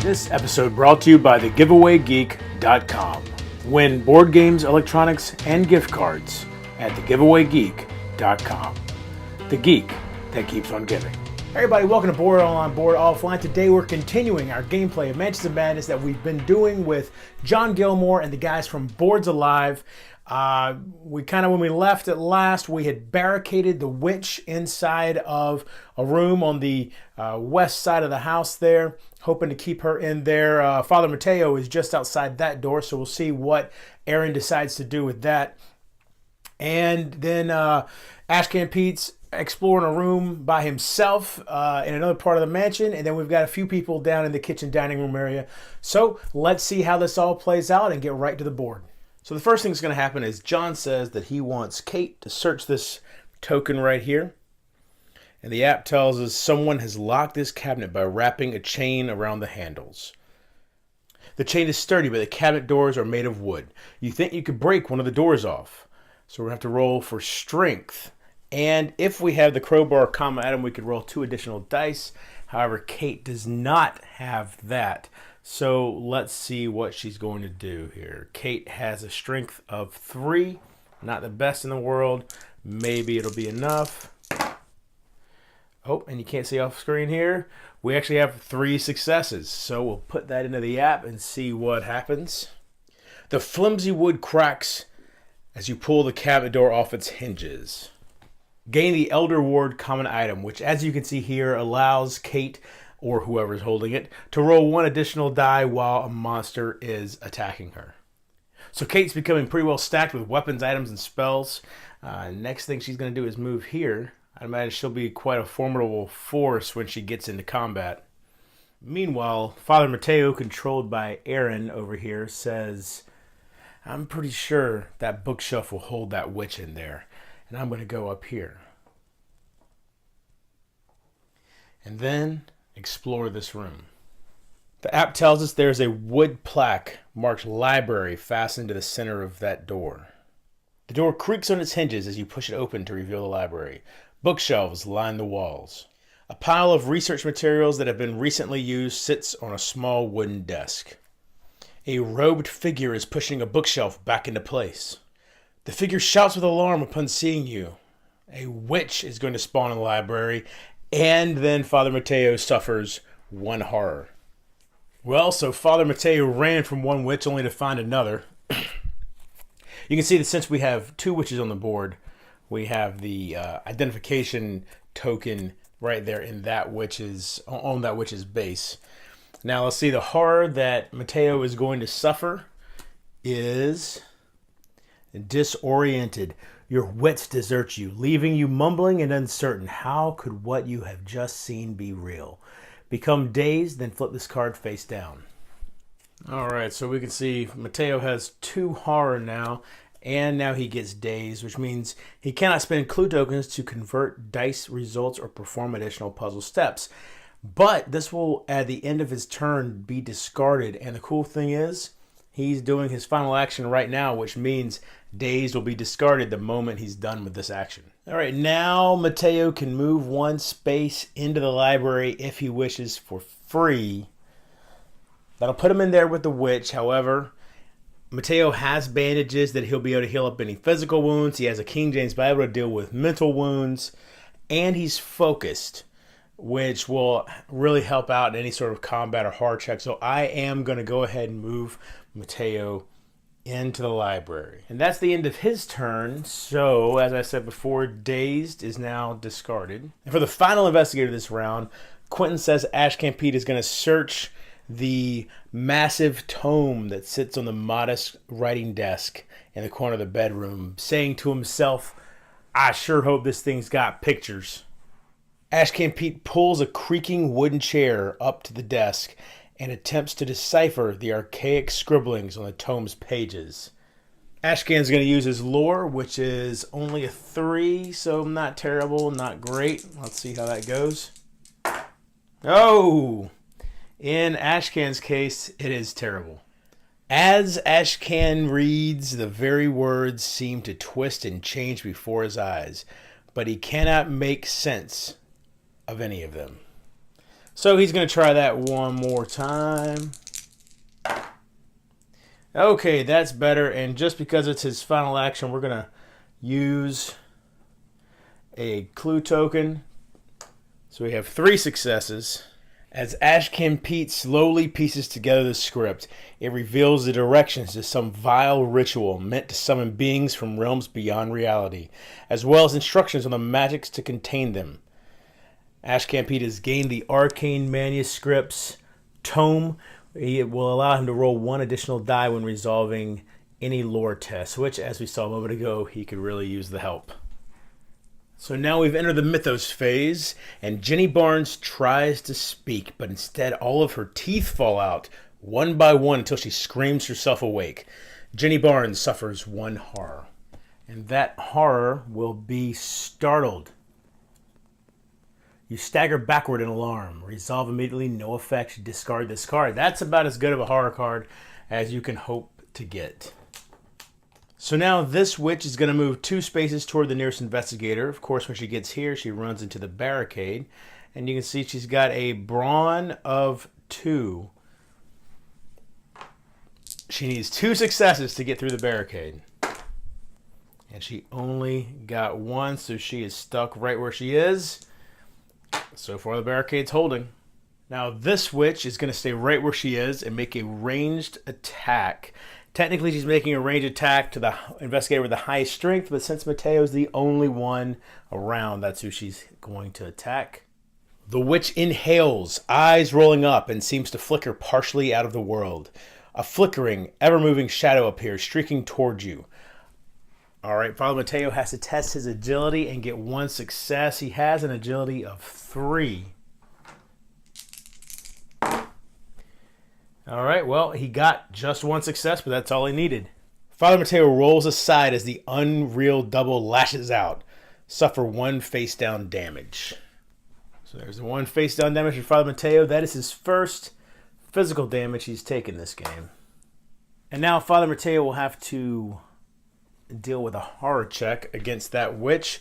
This episode brought to you by thegiveawaygeek.com. Win board games, electronics, and gift cards at thegiveawaygeek.com. The geek that keeps on giving. Hey everybody, welcome to Board Online, Board Offline. Today we're continuing our gameplay of Mansions of Madness that we've been doing with John Gilmore and the guys from Boards Alive. When we left at last, we had barricaded the witch inside of a room on the west side of the house there, hoping to keep her in there. Father Mateo is just outside that door, so we'll see what Aaron decides to do with that. And then Ashcan Pete's exploring a room by himself in another part of the mansion, and then we've got a few people down in the kitchen dining room area. So let's see how this all plays out and get right to the board. So the first thing that's going to happen is John says that he wants Kate to search this token right here. And the app tells us someone has locked this cabinet by wrapping a chain around the handles. The chain is sturdy, but the cabinet doors are made of wood. You think you could break one of the doors off. So we're going to have to roll for strength. And if we have the crowbar common item, we could roll 2 additional dice. However, Kate does not have that. So let's see what she's going to do here. Kate has a strength of 3. Not the best in the world. Maybe it'll be enough. Oh, and you can't see off screen here. We actually have 3 successes. So we'll put that into the app and see what happens. The flimsy wood cracks as you pull the cabinet door off its hinges. Gain the Elder Ward common item, which as you can see here allows Kate, or whoever's holding it, to roll 1 additional die while a monster is attacking her. So Kate's becoming pretty well stacked with weapons, items, and spells. Next thing she's going to do is move here. I imagine she'll be quite a formidable force when she gets into combat. Meanwhile, Father Mateo, controlled by Aaron over here, says, I'm pretty sure that bookshelf will hold that witch in there. And I'm going to go up here. And then explore this room. The app tells us there's a wood plaque marked library fastened to the center of that door. The door creaks on its hinges as you push it open to reveal the library. Bookshelves line the walls. A pile of research materials that have been recently used sits on a small wooden desk. A robed figure is pushing a bookshelf back into place. The figure shouts with alarm upon seeing you. A witch is going to spawn in the library, and then Father Mateo suffers 1 horror. Well, so Father Mateo ran from one witch only to find another. You can see that since we have 2 witches on the board, we have the identification token right there in that witch's, on that witch's base. Now let's see, the horror that Mateo is going to suffer is disoriented. Your wits desert you, leaving you mumbling and uncertain. How could what you have just seen be real? Become dazed, then flip this card face down. Alright, so we can see Mateo has 2 horror now, and now he gets dazed, which means he cannot spend clue tokens to convert dice results or perform additional puzzle steps. But this will, at the end of his turn, be discarded, and the cool thing is, he's doing his final action right now, which means dazed will be discarded the moment he's done with this action. All right, now Mateo can move 1 space into the library if he wishes for free. That'll put him in there with the witch. However, Mateo has bandages that he'll be able to heal up any physical wounds. He has a King James Bible to deal with mental wounds. And he's focused, which will really help out in any sort of combat or hard check. So I am going to go ahead and move Mateo into the library. And that's the end of his turn. So, as I said before, dazed is now discarded. And for the final investigator this round, Quentin says Ashcan Pete is going to search the massive tome that sits on the modest writing desk in the corner of the bedroom, saying to himself, I sure hope this thing's got pictures. Ashcan Pete pulls a creaking wooden chair up to the desk and attempts to decipher the archaic scribblings on the tome's pages. Ashcan's going to use his lore, which is only a 3, so not terrible, not great. Let's see how that goes. Oh! In Ashcan's case, it is terrible. As Ashcan reads, the very words seem to twist and change before his eyes, but he cannot make sense of any of them. So he's going to try that one more time. Okay, that's better. And just because it's his final action, we're going to use a clue token. So we have 3 successes. As Ashcan Pete slowly pieces together the script, it reveals the directions to some vile ritual meant to summon beings from realms beyond reality, as well as instructions on the magics to contain them. Ashcan Pete has gained the Arcane Manuscript's Tome. It will allow him to roll 1 additional die when resolving any lore test, which, as we saw a moment ago, he could really use the help. So now we've entered the Mythos phase, and Jenny Barnes tries to speak, but instead all of her teeth fall out, one by one, until she screams herself awake. Jenny Barnes suffers 1 horror, and that horror will be startled. You stagger backward in alarm. Resolve immediately, no effect, discard this card. That's about as good of a horror card as you can hope to get. So now this witch is going to move 2 spaces toward the nearest investigator. Of course, when she gets here, she runs into the barricade. And you can see she's got a brawn of 2. She needs 2 successes to get through the barricade. And she only got 1, so she is stuck right where she is. So far, the barricade's holding. Now, this witch is going to stay right where she is and make a ranged attack. Technically, she's making a ranged attack to the investigator with the highest strength, but since Mateo's the only one around, that's who she's going to attack. The witch inhales, eyes rolling up, and seems to flicker partially out of the world. A flickering, ever-moving shadow appears, streaking towards you. All right, Father Mateo has to test his agility and get 1 success. He has an agility of 3. All right, well, he got just 1 success, but that's all he needed. Father Mateo rolls aside as the unreal double lashes out. Suffer 1 face-down damage. So there's the 1 face-down damage for Father Mateo. That is his first physical damage he's taken this game. And now Father Mateo will have to deal with a horror check against that witch.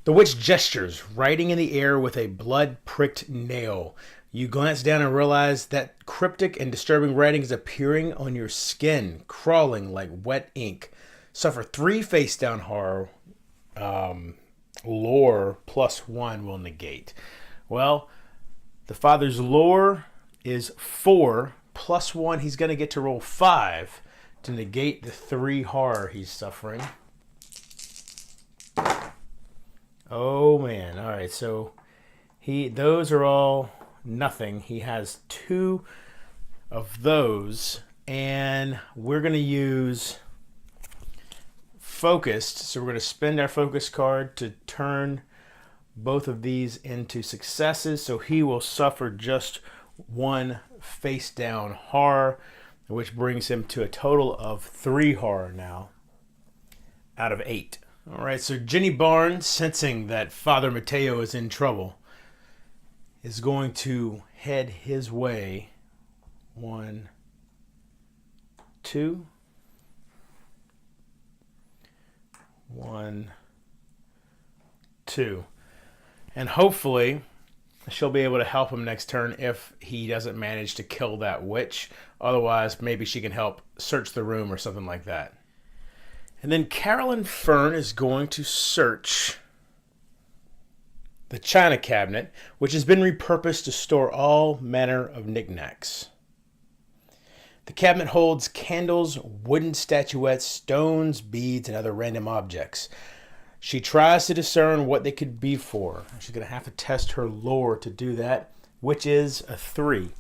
The witch gestures, writing in the air with a blood-pricked nail. You glance down and realize that cryptic and disturbing writing is appearing on your skin, crawling like wet ink. Suffer 3 face-down horror. Lore plus 1 will negate. Well, the father's lore is 4 plus 1. He's going to get to roll 5 to negate the 3 horror he's suffering. Oh man! All right, so those are all nothing. He has 2 of those, and we're going to use focused. So we're going to spend our focus card to turn both of these into successes. So he will suffer just 1 face down horror, which brings him to a total of 3 horror now out of 8. All right, so Jenny Barnes, sensing that Father Mateo is in trouble, is going to head his way. 1, 2. 1, 2. And hopefully she'll be able to help him next turn if he doesn't manage to kill that witch. Otherwise, maybe she can help search the room or something like that. And then Carolyn Fern is going to search the china cabinet, which has been repurposed to store all manner of knickknacks. The cabinet holds candles, wooden statuettes, stones, beads, and other random objects. She tries to discern what they could be for. She's going to have to test her lore to do that, which is a 3.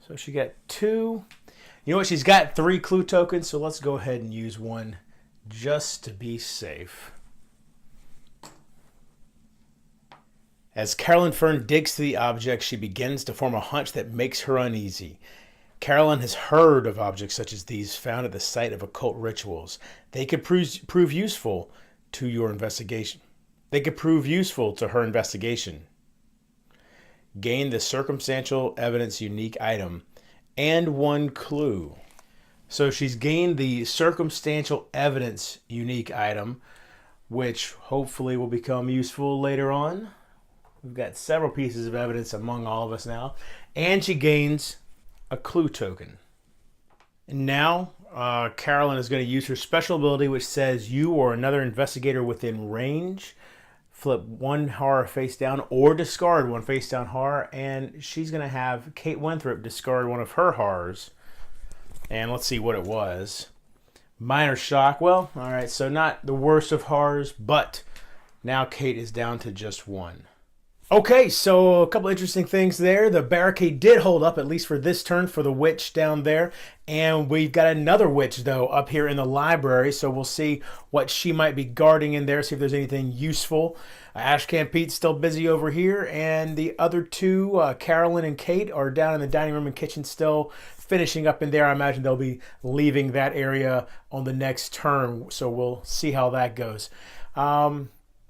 So she got 2. You know what? She's got 3 clue tokens, so let's go ahead and use 1 just to be safe. As Carolyn Fern digs through the object, she begins to form a hunch that makes her uneasy. Carolyn has heard of objects such as these found at the site of occult rituals. They could prove useful to your investigation. They could prove useful to her investigation. Gain the circumstantial evidence unique item and 1 clue. So she's gained the circumstantial evidence unique item, which hopefully will become useful later on. We've got several pieces of evidence among all of us now. And she gains a clue token. And now, Carolyn is going to use her special ability, which says you or another investigator within range flip one horror face down or discard one face down horror. And she's going to have Kate Winthrop discard one of her horrors. And let's see what it was. Minor shock. Well, all right, so not the worst of horrors, but now Kate is down to just one. Okay, so a couple interesting things there. The barricade did hold up, at least for this turn, for the witch down there. And we've got another witch, though, up here in the library. So we'll see what she might be guarding in there, see if there's anything useful. Ashcan Pete's still busy over here. And the other two, Carolyn and Kate, are down in the dining room and kitchen still finishing up in there. I imagine they'll be leaving that area on the next turn. So we'll see how that goes.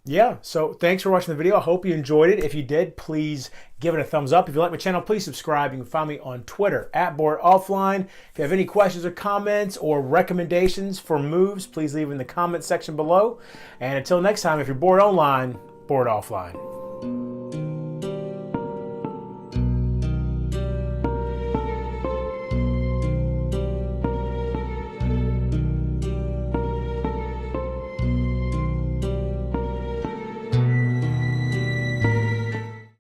Yeah, so thanks for watching the video. I hope you enjoyed it. If you did, please give it a thumbs up. If you like my channel, please subscribe. You can find me on Twitter @boredoffline. If you have any questions or comments or recommendations for moves, please leave in the comment section below. And until next time, if you're bored online, bored offline.